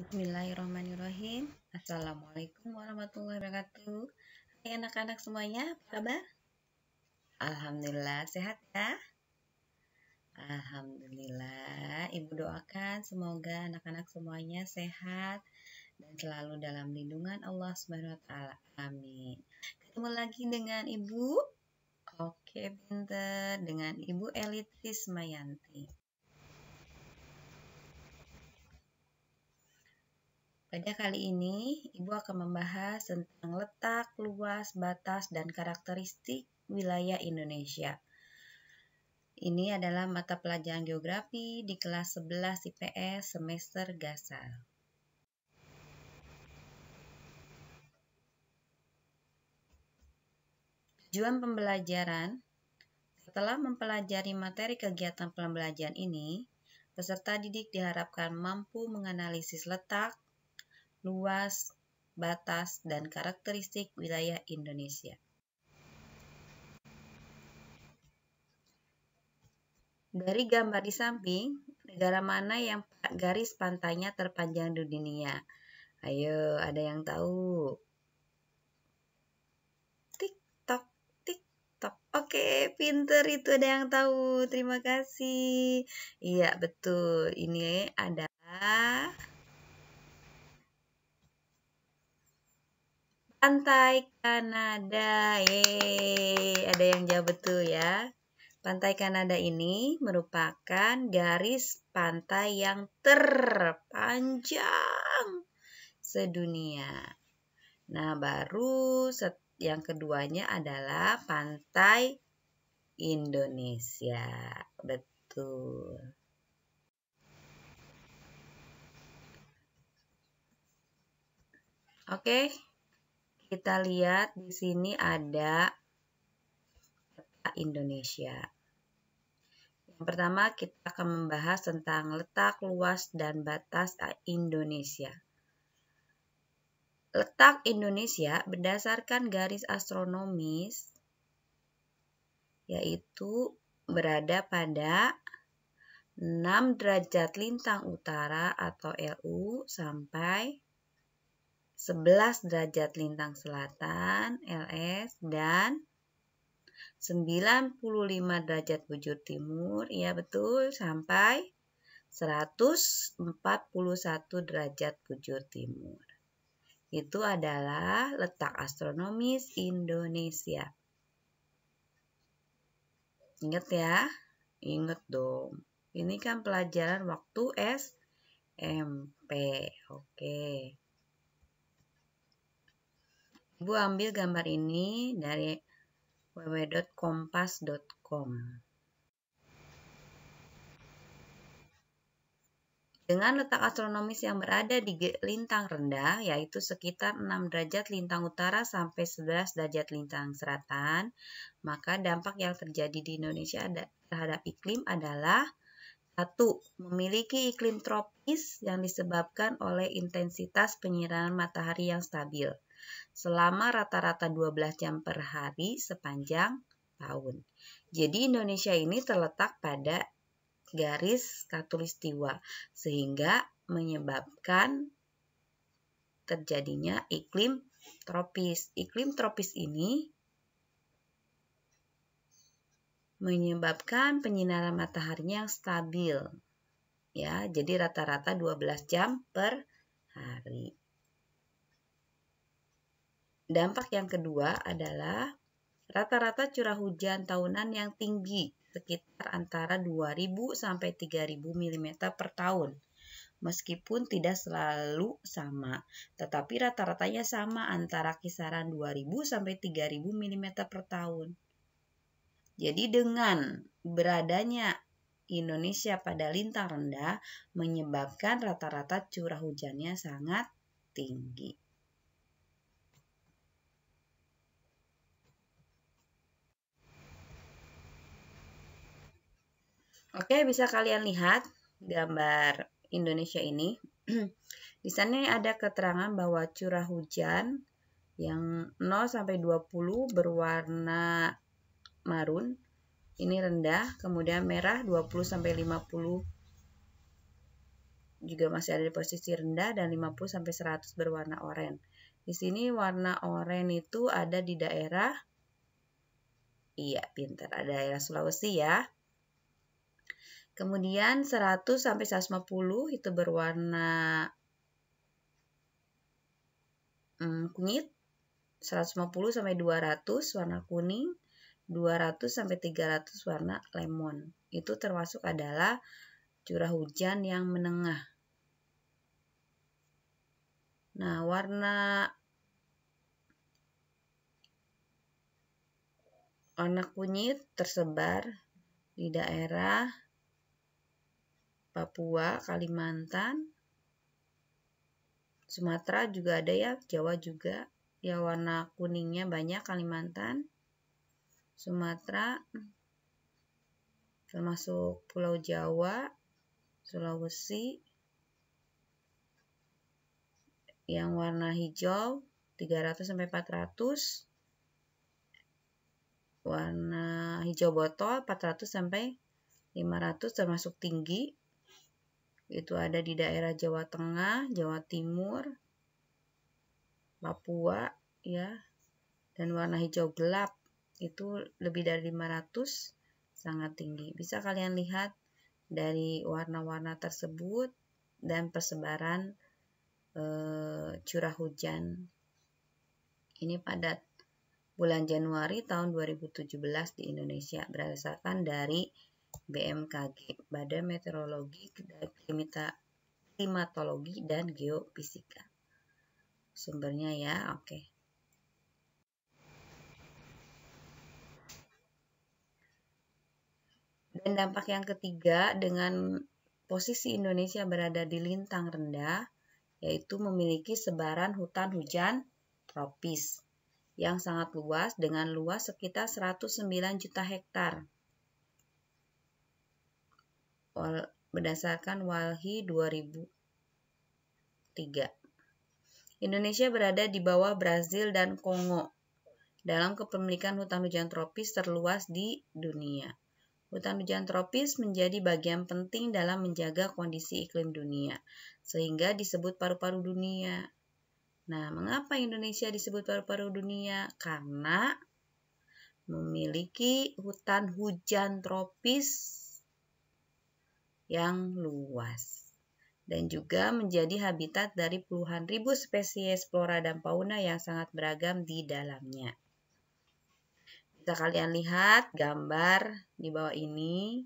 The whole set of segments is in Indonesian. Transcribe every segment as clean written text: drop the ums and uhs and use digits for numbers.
Bismillahirrahmanirrahim. Assalamualaikum warahmatullahi wabarakatuh. Hai anak-anak semuanya, apa kabar? Alhamdulillah sehat ya. Alhamdulillah, Ibu doakan semoga anak-anak semuanya sehat dan selalu dalam lindungan Allah Subhanahu wa taala. Amin. Ketemu lagi dengan Ibu. Oke, pinter, dengan Ibu Elitis Mayanti. Pada kali ini, Ibu akan membahas tentang letak, luas, batas, dan karakteristik wilayah Indonesia. Ini adalah mata pelajaran geografi di kelas 11 IPS semester Gasal. Tujuan pembelajaran: setelah mempelajari materi kegiatan pembelajaran ini, peserta didik diharapkan mampu menganalisis letak, luas, batas, dan karakteristik wilayah Indonesia. Dari gambar di samping, negara mana yang garis pantainya terpanjang di dunia? Ayo, ada yang tahu? Tik-tok, tik-tok. Oke, pinter, itu ada yang tahu. Terima kasih. Iya, betul. Ini adalah Pantai Kanada. Yeay, ada yang jawab betul ya. Pantai Kanada ini merupakan garis pantai yang terpanjang sedunia. Nah, baru yang keduanya adalah pantai Indonesia. Betul. Oke, kita lihat di sini ada peta Indonesia. Yang pertama, kita akan membahas tentang letak, luas, dan batas Indonesia. Letak Indonesia berdasarkan garis astronomis yaitu berada pada 6 derajat lintang utara atau LU sampai 11 derajat lintang selatan LS dan 95 derajat bujur timur, ya betul, sampai 141 derajat bujur timur. Itu adalah letak astronomis Indonesia. Ingat ya? Ingat dong. Ini kan pelajaran waktu SMP. Oke. Ibu ambil gambar ini dari www.kompas.com. Dengan letak astronomis yang berada di lintang rendah, yaitu sekitar 6 derajat lintang utara sampai 11 derajat lintang selatan, maka dampak yang terjadi di Indonesia terhadap iklim adalah 1. Memiliki iklim tropis yang disebabkan oleh intensitas penyinaran matahari yang stabil selama rata-rata 12 jam per hari sepanjang tahun. Jadi Indonesia ini terletak pada garis khatulistiwa sehingga menyebabkan terjadinya iklim tropis. Iklim tropis ini menyebabkan penyinaran mataharinya yang stabil. Ya, jadi rata-rata 12 jam per hari. Dampak yang kedua adalah rata-rata curah hujan tahunan yang tinggi, sekitar antara 2.000 sampai 3.000 mm per tahun. Meskipun tidak selalu sama, tetapi rata-ratanya sama antara kisaran 2.000 sampai 3.000 mm per tahun. Jadi dengan beradanya Indonesia pada lintang rendah menyebabkan rata-rata curah hujannya sangat tinggi. Oke, bisa kalian lihat gambar Indonesia ini. Di sana ada keterangan bahwa curah hujan yang 0 sampai 20 berwarna marun. Ini rendah, kemudian merah 20 sampai 50 juga masih ada di posisi rendah, dan 50-100 berwarna oranye. Di sini warna oranye itu ada di daerah, iya pintar, ada daerah Sulawesi ya. Kemudian 100-150 itu berwarna kunyit, 150-200 warna kuning, 200-300 warna lemon. Itu termasuk adalah curah hujan yang menengah. Nah, warna kunyit tersebar di daerah Papua, Kalimantan, Sumatera juga ada ya, Jawa juga. Ya, warna kuningnya banyak Kalimantan, Sumatera, termasuk Pulau Jawa, Sulawesi. Yang warna hijau 300-400. Warna hijau botol 400-500 termasuk tinggi. Itu ada di daerah Jawa Tengah, Jawa Timur, Papua ya. Dan warna hijau gelap itu lebih dari 500, sangat tinggi. Bisa kalian lihat dari warna-warna tersebut dan persebaran curah hujan. Ini pada bulan Januari tahun 2017 di Indonesia berdasarkan dari BMKG, Badan Meteorologi, Klimatologi, dan Geofisika. Sumbernya ya, oke. Dan dampak yang ketiga, dengan posisi Indonesia berada di lintang rendah, yaitu memiliki sebaran hutan hujan tropis yang sangat luas dengan luas sekitar 109 juta hektar. Berdasarkan WALHI 2003. Indonesia berada di bawah Brazil dan Kongo dalam kepemilikan hutan hujan tropis terluas di dunia. Hutan hujan tropis menjadi bagian penting dalam menjaga kondisi iklim dunia, sehingga disebut paru-paru dunia. Nah, mengapa Indonesia disebut paru-paru dunia? Karena memiliki hutan hujan tropis yang luas dan juga menjadi habitat dari puluhan ribu spesies flora dan fauna yang sangat beragam di dalamnya. Bisa kalian lihat gambar di bawah ini.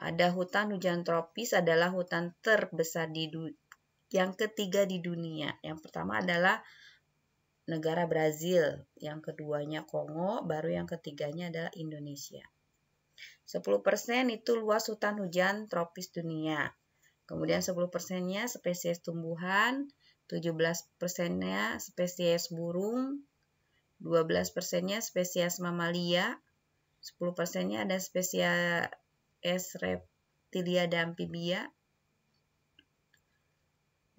Ada hutan hujan tropis adalah hutan terbesar yang ketiga di dunia. Yang pertama adalah negara Brazil, yang keduanya Kongo, baru yang ketiganya adalah Indonesia. 10% itu luas hutan hujan tropis dunia. Kemudian 10%-nya spesies tumbuhan, 17%-nya spesies burung, 12%-nya spesies mamalia, 10%-nya ada spesies reptilia dan amfibia,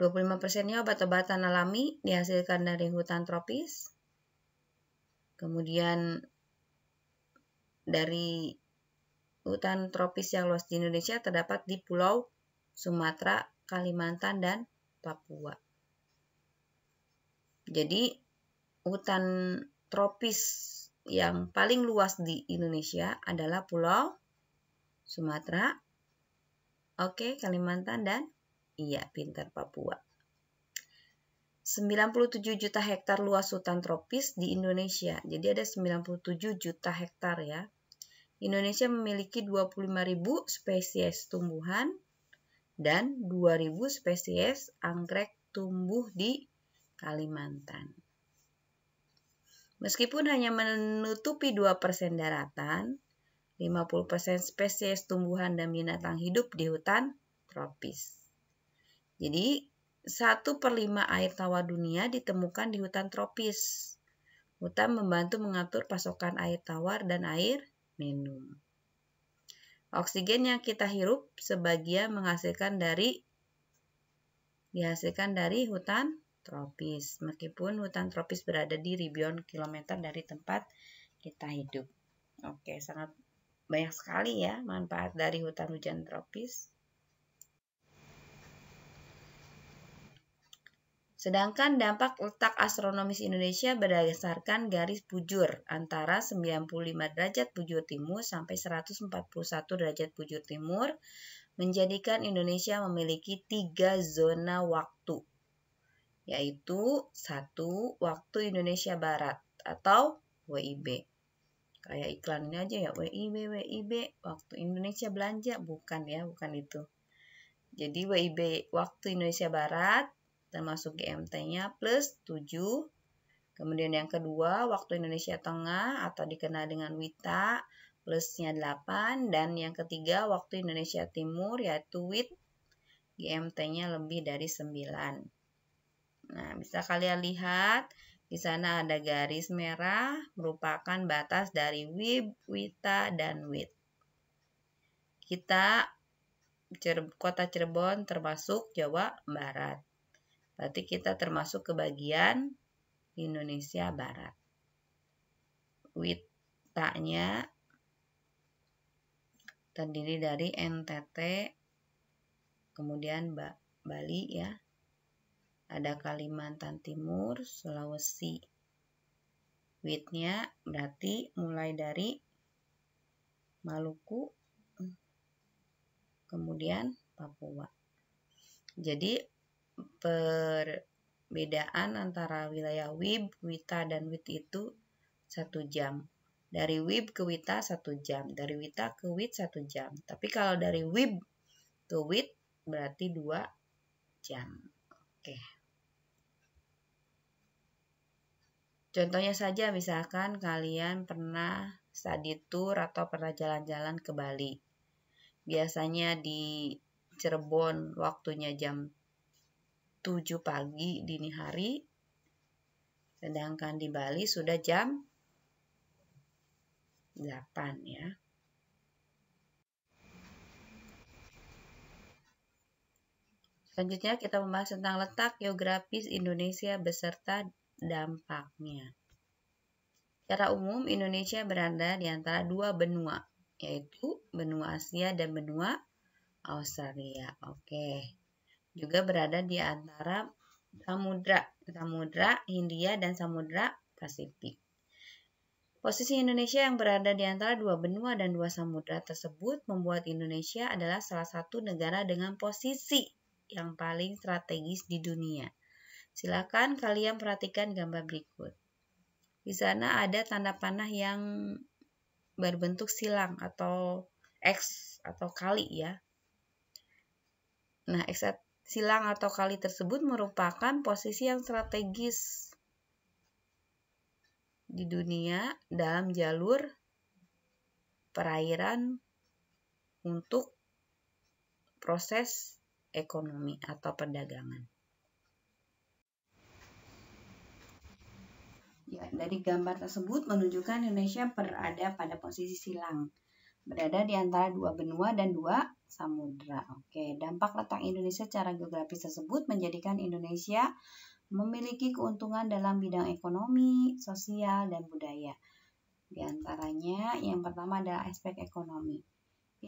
25%-nya obat-obatan alami dihasilkan dari hutan tropis. Kemudian dari hutan tropis yang luas di Indonesia terdapat di Pulau Sumatera, Kalimantan, dan Papua. Jadi hutan tropis yang paling luas di Indonesia adalah Pulau Sumatera, Kalimantan, dan pintar, Papua. 97 juta hektar luas hutan tropis di Indonesia. Jadi ada 97 juta hektar ya. Indonesia memiliki 25.000 spesies tumbuhan dan 2.000 spesies anggrek tumbuh di Kalimantan. Meskipun hanya menutupi 2% daratan, 50% spesies tumbuhan dan binatang hidup di hutan tropis. Jadi, 1/5 air tawar dunia ditemukan di hutan tropis. Hutan membantu mengatur pasokan air tawar dan air minum. Oksigen yang kita hirup sebagian dihasilkan dari hutan tropis, meskipun hutan tropis berada di ribuan kilometer dari tempat kita hidup. Sangat banyak sekali ya manfaat dari hutan hujan tropis. Sedangkan dampak letak astronomis Indonesia berdasarkan garis bujur antara 95 derajat bujur timur sampai 141 derajat bujur timur menjadikan Indonesia memiliki 3 zona waktu, yaitu 1. Waktu Indonesia Barat atau WIB. Kayak iklan ini aja ya, WIB, waktu Indonesia belanja, bukan ya, bukan itu. Jadi WIB waktu Indonesia Barat termasuk GMT-nya plus 7. Kemudian yang kedua, waktu Indonesia Tengah atau dikenal dengan WITA plusnya 8. Dan yang ketiga, waktu Indonesia Timur yaitu WIT, GMT-nya lebih dari 9. Nah, bisa kalian lihat di sana ada garis merah merupakan batas dari WIB, WITA, dan WIT. Kota Cirebon termasuk Jawa Barat. Berarti kita termasuk ke bagian Indonesia Barat. WITA-nya terdiri dari NTT, kemudian Bali ya. Ada Kalimantan Timur, Sulawesi. WIT-nya berarti mulai dari Maluku, kemudian Papua. Jadi perbedaan antara wilayah WIB, WITA, dan WIT itu 1 jam. Dari WIB ke WITA 1 jam. Dari WITA ke WIT 1 jam. Tapi kalau dari WIB ke WIT berarti 2 jam. Oke. Contohnya saja misalkan kalian pernah study tour atau pernah jalan-jalan ke Bali. Biasanya di Cirebon waktunya jam 7 pagi dini hari, sedangkan di Bali sudah jam 8 ya. Selanjutnya kita membahas tentang letak geografis Indonesia beserta dampaknya. Secara umum Indonesia berada di antara 2 benua, yaitu benua Asia dan benua Australia. Oke. Juga berada di antara Samudra Hindia dan Samudra Pasifik. Posisi Indonesia yang berada di antara 2 benua dan 2 samudra tersebut membuat Indonesia adalah salah satu negara dengan posisi yang paling strategis di dunia. Silakan kalian perhatikan gambar berikut. Di sana ada tanda panah yang berbentuk silang atau X atau kali ya. Nah, silang atau kali tersebut merupakan posisi yang strategis di dunia dalam jalur perairan untuk proses ekonomi atau perdagangan. Ya, dari gambar tersebut menunjukkan Indonesia berada pada posisi silang, berada di antara 2 benua dan 2 samudra. Oke, dampak letak Indonesia secara geografis tersebut menjadikan Indonesia memiliki keuntungan dalam bidang ekonomi, sosial, dan budaya. Di antaranya, yang pertama adalah aspek ekonomi.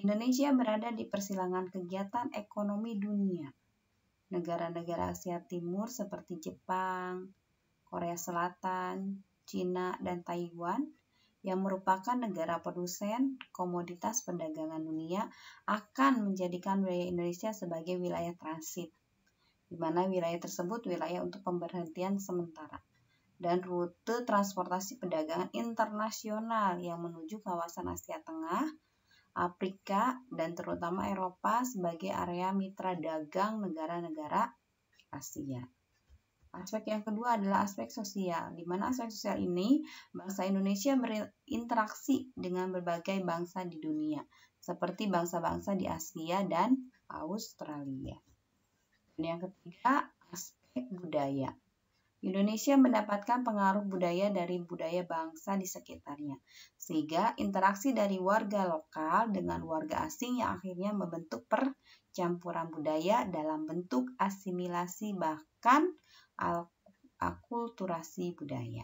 Indonesia berada di persilangan kegiatan ekonomi dunia. Negara-negara Asia Timur seperti Jepang, Korea Selatan, Cina, dan Taiwan yang merupakan negara produsen komoditas perdagangan dunia akan menjadikan wilayah Indonesia sebagai wilayah transit, di mana wilayah tersebut wilayah untuk pemberhentian sementara dan rute transportasi perdagangan internasional yang menuju kawasan Asia Tengah, Afrika, dan terutama Eropa sebagai area mitra dagang negara-negara Asia. Aspek yang kedua adalah aspek sosial, di mana aspek sosial ini bangsa Indonesia berinteraksi dengan berbagai bangsa di dunia, seperti bangsa-bangsa di Asia dan Australia. Dan yang ketiga, aspek budaya. Indonesia mendapatkan pengaruh budaya dari budaya bangsa di sekitarnya, sehingga interaksi dari warga lokal dengan warga asing yang akhirnya membentuk percampuran budaya dalam bentuk asimilasi bahkan akulturasi budaya.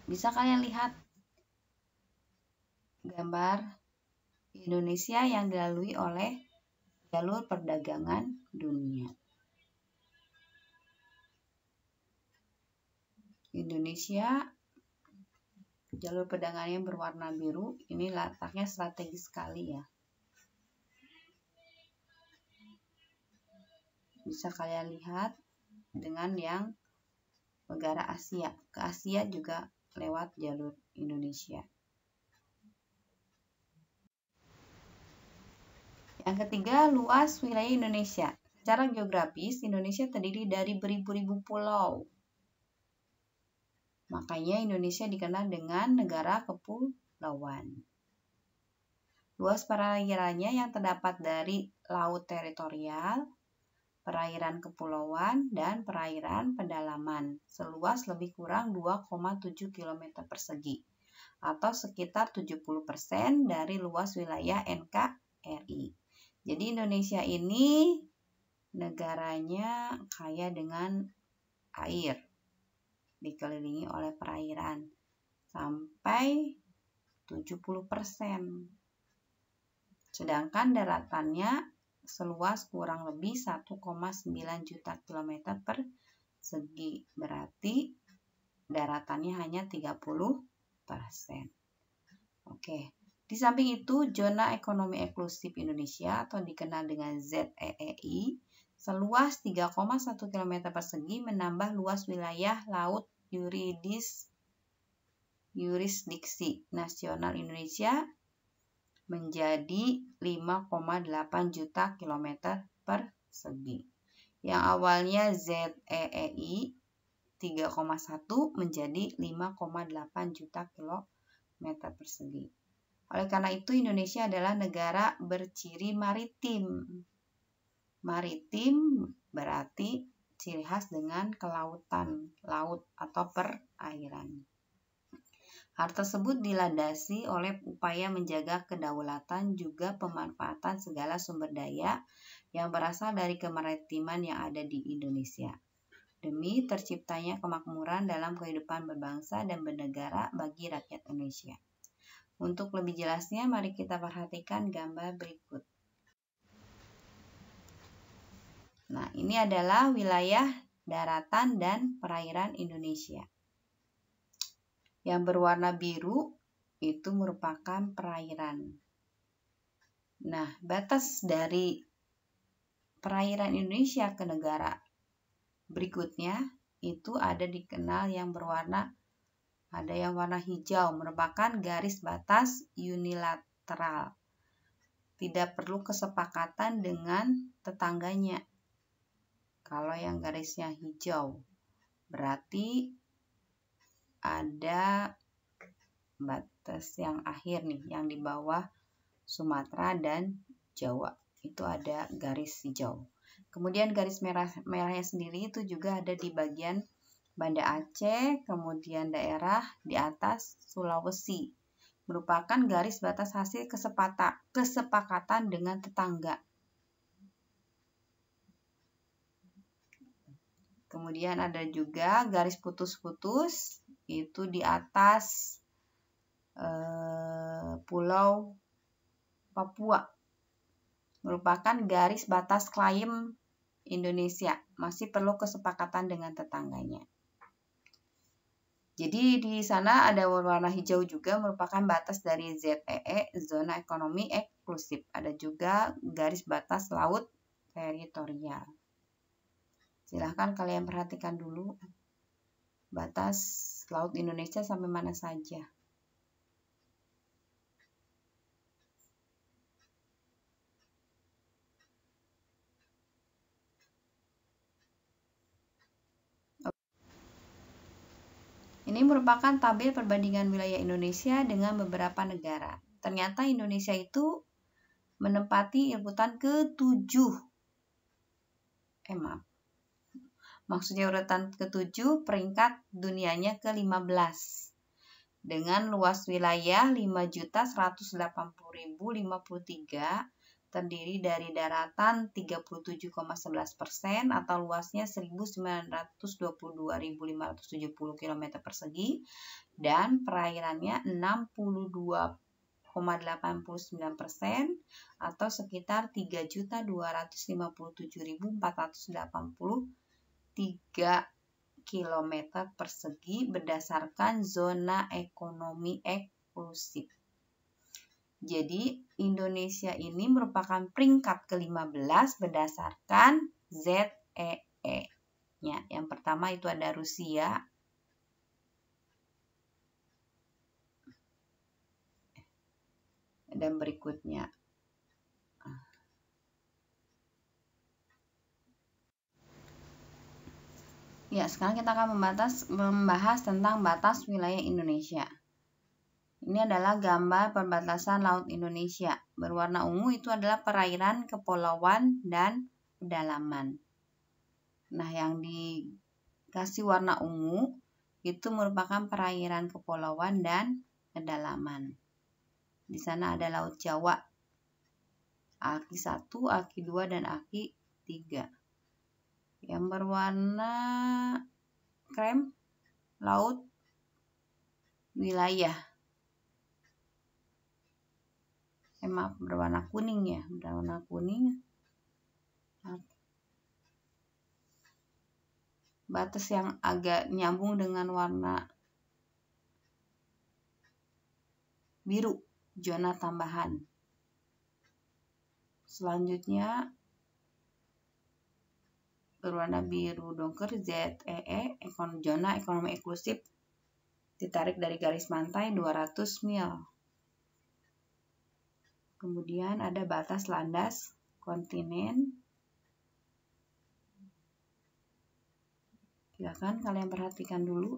Bisa kalian lihat gambar Indonesia yang dilalui oleh jalur perdagangan dunia. Indonesia, jalur perdagangannya berwarna biru, ini letaknya strategis sekali ya. Bisa kalian lihat dengan yang negara Asia. Ke Asia juga lewat jalur Indonesia. Yang ketiga, luas wilayah Indonesia. Secara geografis, Indonesia terdiri dari beribu-ribu pulau. Makanya Indonesia dikenal dengan negara kepulauan. Luas perairannya yang terdapat dari laut teritorial, perairan kepulauan, dan perairan pedalaman seluas lebih kurang 2,7 km persegi atau sekitar 70% dari luas wilayah NKRI. Jadi Indonesia ini negaranya kaya dengan air, dikelilingi oleh perairan sampai 70%. Sedangkan daratannya seluas kurang lebih 1,9 juta kilometer persegi. Berarti daratannya hanya 30%. Oke. Di samping itu, zona ekonomi eksklusif Indonesia atau dikenal dengan ZEE seluas 3,1 km persegi menambah luas wilayah laut yurisdiksi nasional Indonesia menjadi 5,8 juta kilometer persegi. Yang awalnya ZEE 3,1 menjadi 5,8 juta kilometer persegi. Oleh karena itu, Indonesia adalah negara berciri maritim. Maritim berarti ciri khas dengan kelautan, laut atau perairan. Hal tersebut dilandasi oleh upaya menjaga kedaulatan juga pemanfaatan segala sumber daya yang berasal dari kemaritiman yang ada di Indonesia, demi terciptanya kemakmuran dalam kehidupan berbangsa dan bernegara bagi rakyat Indonesia. Untuk lebih jelasnya, mari kita perhatikan gambar berikut. Nah, ini adalah wilayah daratan dan perairan Indonesia. Yang berwarna biru itu merupakan perairan. Nah, batas dari perairan Indonesia ke negara berikutnya itu ada dikenal yang berwarna, ada yang warna hijau, merupakan garis batas unilateral. Tidak perlu kesepakatan dengan tetangganya. Kalau yang garisnya hijau, berarti ada batas yang akhir nih, yang di bawah Sumatera dan Jawa. Itu ada garis hijau. Kemudian garis merahnya sendiri itu juga ada di bagian Banda Aceh, kemudian daerah di atas Sulawesi. Merupakan garis batas hasil kesepakatan dengan tetangga. Kemudian ada juga garis putus-putus, itu di atas Pulau Papua. Merupakan garis batas klaim Indonesia. Masih perlu kesepakatan dengan tetangganya. Jadi di sana ada warna hijau juga merupakan batas dari ZEE, zona ekonomi eksklusif. Ada juga garis batas laut teritorial. Silahkan kalian perhatikan dulu batas laut Indonesia sampai mana saja. Ini merupakan tabel perbandingan wilayah Indonesia dengan beberapa negara. Ternyata Indonesia itu menempati urutan ke-7. Maksudnya urutan ke-7, peringkat dunianya ke-15. Dengan luas wilayah 5.180.053, terdiri dari daratan 37,11% atau luasnya 1.922.570 km persegi dan perairannya 62,8% 0,89% atau sekitar 3.257.483 km persegi berdasarkan zona ekonomi eksklusif. Jadi Indonesia ini merupakan peringkat ke-15 berdasarkan ZEE-nya. Yang pertama itu ada Rusia. Dan berikutnya ya, sekarang kita akan membahas tentang batas wilayah Indonesia. Ini adalah gambar perbatasan laut Indonesia. Berwarna ungu itu adalah perairan, kepulauan, dan pedalaman. Nah, yang dikasih warna ungu itu merupakan perairan, kepulauan, dan pedalaman. Di sana ada Laut Jawa, Aki 1, Aki 2, dan Aki 3. Yang berwarna krem, laut wilayah. Berwarna kuning ya, berwarna kuning. Batas yang agak nyambung dengan warna biru, zona tambahan. Selanjutnya berwarna biru dongker ZEE, zona ekonomi eksklusif, ditarik dari garis pantai 200 mil. Kemudian ada batas landas kontinen. Silakan kalian perhatikan dulu.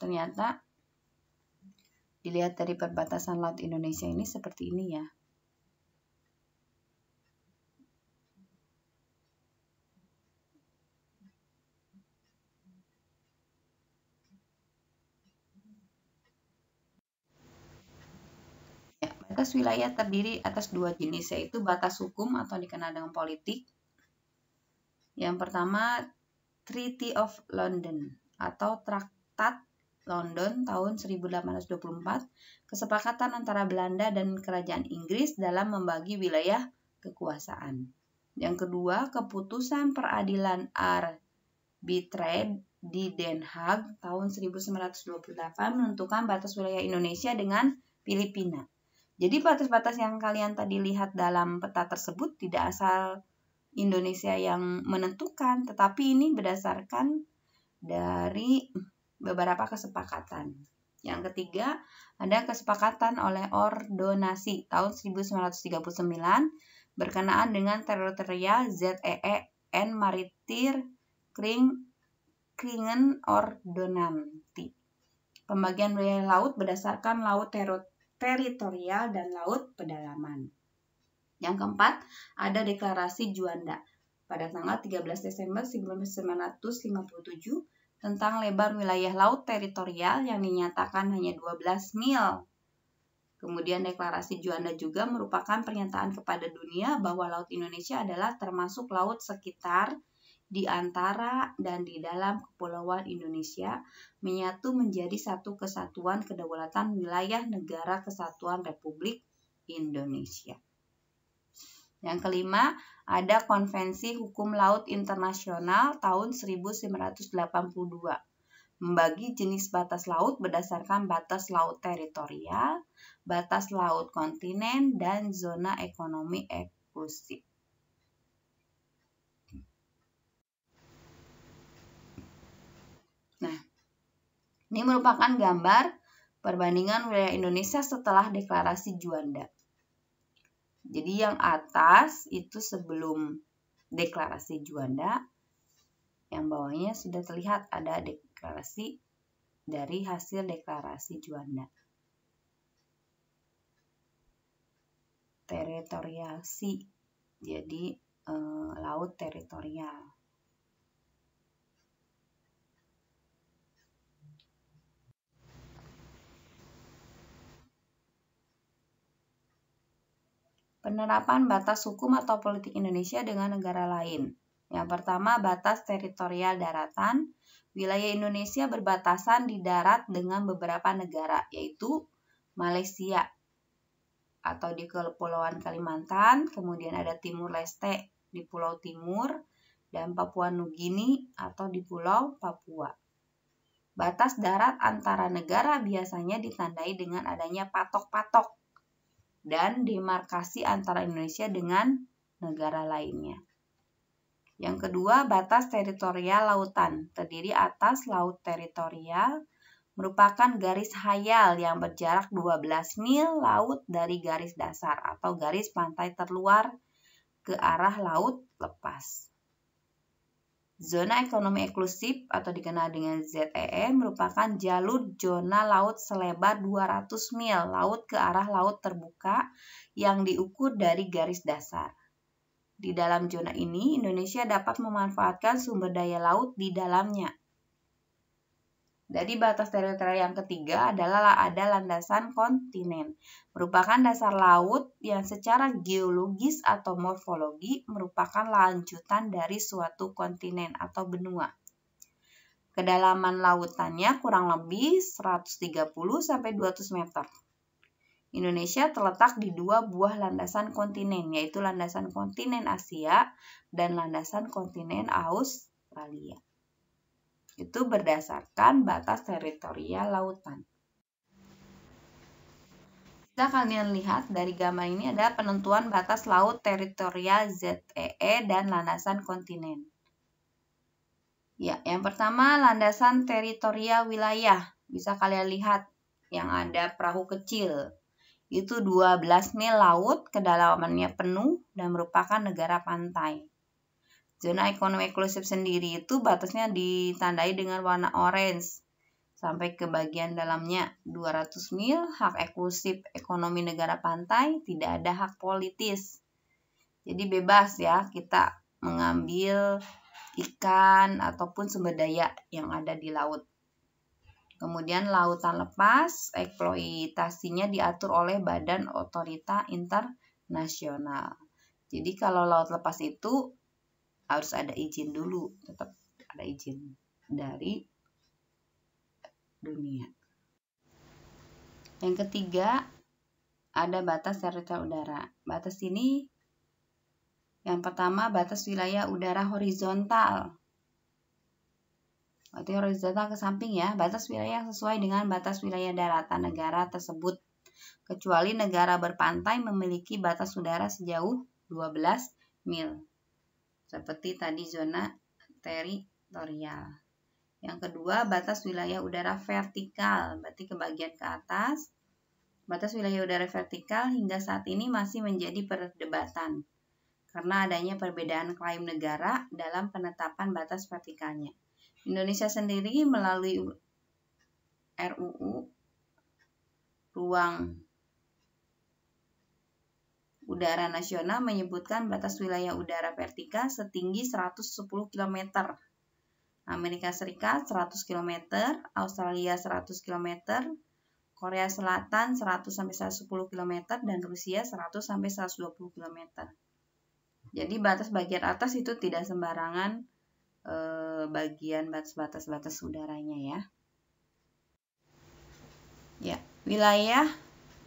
Ternyata dilihat dari perbatasan laut Indonesia ini seperti ini ya. Batas wilayah terdiri atas dua jenis, yaitu batas hukum atau dikenal dengan politik. Yang pertama, Treaty of London atau Traktat London tahun 1824, kesepakatan antara Belanda dan Kerajaan Inggris dalam membagi wilayah kekuasaan. Yang kedua, keputusan peradilan arbitrage di Den Haag tahun 1928 menentukan batas wilayah Indonesia dengan Filipina. Jadi batas-batas yang kalian tadi lihat dalam peta tersebut tidak asal Indonesia yang menentukan, tetapi ini berdasarkan dari beberapa kesepakatan. Yang ketiga, ada kesepakatan oleh Ordonasi tahun 1939 berkenaan dengan teritorial ZEE and Maritime Kringen Ordonanti. Pembagian wilayah laut berdasarkan laut teritorial dan laut pedalaman. Yang keempat, ada deklarasi Juanda pada tanggal 13 Desember 1957 tentang lebar wilayah laut teritorial yang dinyatakan hanya 12 mil. Kemudian deklarasi Juanda juga merupakan pernyataan kepada dunia bahwa laut Indonesia adalah termasuk laut sekitar, di antara dan di dalam kepulauan Indonesia menyatu menjadi satu kesatuan kedaulatan wilayah Negara Kesatuan Republik Indonesia. Yang kelima, ada Konvensi Hukum Laut Internasional tahun 1982, membagi jenis batas laut berdasarkan batas laut teritorial, batas laut kontinen, dan zona ekonomi eksklusif. Nah, ini merupakan gambar perbandingan wilayah Indonesia setelah deklarasi Juanda. Jadi yang atas itu sebelum deklarasi Juanda, yang bawahnya sudah terlihat ada deklarasi dari hasil deklarasi Juanda. Teritoriasi, jadi laut teritorial. Penerapan batas hukum atau politik Indonesia dengan negara lain. Yang pertama, batas teritorial daratan. Wilayah Indonesia berbatasan di darat dengan beberapa negara, yaitu Malaysia, atau di Kepulauan Kalimantan, kemudian ada Timur Leste di Pulau Timur, dan Papua Nugini atau di Pulau Papua. Batas darat antara negara biasanya ditandai dengan adanya patok-patok dan demarkasi antara Indonesia dengan negara lainnya. Yang kedua, batas teritorial lautan, terdiri atas laut teritorial, merupakan garis hayal yang berjarak 12 mil laut dari garis dasar atau garis pantai terluar ke arah laut lepas. Zona ekonomi eksklusif atau dikenal dengan ZEE merupakan jalur zona laut selebar 200 mil laut ke arah laut terbuka yang diukur dari garis dasar. Di dalam zona ini, Indonesia dapat memanfaatkan sumber daya laut di dalamnya. Jadi batas teritorial yang ketiga adalah ada landasan kontinen, merupakan dasar laut yang secara geologis atau morfologi merupakan lanjutan dari suatu kontinen atau benua. Kedalaman lautannya kurang lebih 130 sampai 200 meter. Indonesia terletak di dua buah landasan kontinen, yaitu landasan kontinen Asia dan landasan kontinen Australia. Itu berdasarkan batas teritorial lautan. Bisa kalian lihat dari gambar ini ada penentuan batas laut teritorial ZEE dan landasan kontinen. Ya, yang pertama landasan teritorial wilayah. Bisa kalian lihat yang ada perahu kecil. Itu 12 mil laut, kedalamannya penuh dan merupakan negara pantai. Zona ekonomi eksklusif sendiri itu batasnya ditandai dengan warna orange sampai ke bagian dalamnya 200 mil, hak eksklusif ekonomi negara pantai, tidak ada hak politis. Jadi bebas ya kita mengambil ikan ataupun sumber daya yang ada di laut. Kemudian lautan lepas, eksploitasinya diatur oleh Badan Otorita Internasional. Jadi kalau laut lepas itu harus ada izin dulu, tetap ada izin dari dunia. Yang ketiga, ada batas teritorial udara. Batas ini yang pertama batas wilayah udara horizontal. Berarti horizontal ke samping ya, batas wilayah yang sesuai dengan batas wilayah daratan negara tersebut. Kecuali negara berpantai memiliki batas udara sejauh 12 mil. Seperti tadi zona teritorial. Yang kedua, batas wilayah udara vertikal, berarti ke bagian ke atas. Batas wilayah udara vertikal hingga saat ini masih menjadi perdebatan karena adanya perbedaan klaim negara dalam penetapan batas vertikalnya. Indonesia sendiri melalui RUU Ruang Udara Nasional menyebutkan batas wilayah udara vertikal setinggi 110 km. Amerika Serikat 100 km, Australia 100 km, Korea Selatan 100-110 km, dan Rusia 100-120 km. Jadi batas bagian atas itu tidak sembarangan bagian batas udaranya ya. Ya,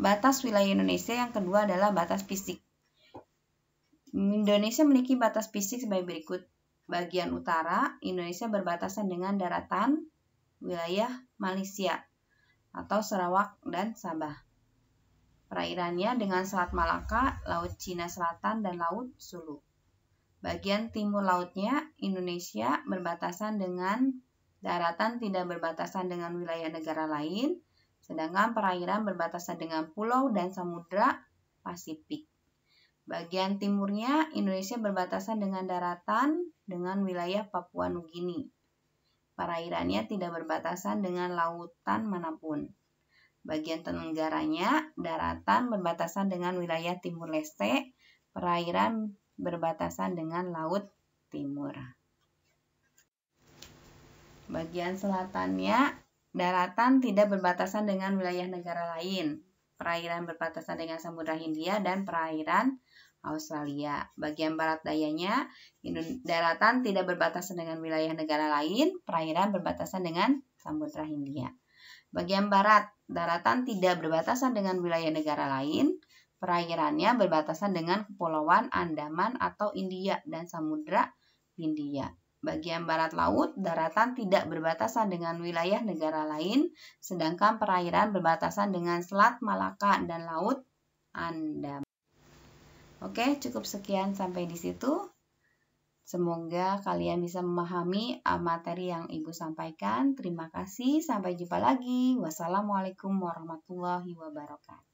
batas wilayah Indonesia yang kedua adalah batas fisik. Indonesia memiliki batas fisik sebagai berikut. Bagian utara, Indonesia berbatasan dengan daratan wilayah Malaysia atau Sarawak dan Sabah. Perairannya dengan Selat Malaka, Laut Cina Selatan, dan Laut Sulu. Bagian timur lautnya, Indonesia berbatasan dengan daratan tidak berbatasan dengan wilayah negara lain, sedangkan perairan berbatasan dengan pulau dan samudra Pasifik. Bagian timurnya, Indonesia berbatasan dengan daratan dengan wilayah Papua Nugini. Perairannya tidak berbatasan dengan lautan manapun. Bagian tenggaranya, daratan berbatasan dengan wilayah Timur Leste, perairan berbatasan dengan Laut Timur. Bagian selatannya, daratan tidak berbatasan dengan wilayah negara lain. Perairan berbatasan dengan Samudra Hindia dan perairan Australia. Bagian barat dayanya, daratan tidak berbatasan dengan wilayah negara lain. Perairan berbatasan dengan Samudra Hindia. Bagian barat, daratan tidak berbatasan dengan wilayah negara lain. Perairannya berbatasan dengan Kepulauan Andaman atau India dan Samudra Hindia. Bagian barat laut, daratan tidak berbatasan dengan wilayah negara lain, sedangkan perairan berbatasan dengan Selat Malaka dan Laut Andaman. Oke, cukup sekian sampai di situ. Semoga kalian bisa memahami materi yang Ibu sampaikan. Terima kasih, sampai jumpa lagi. Wassalamualaikum warahmatullahi wabarakatuh.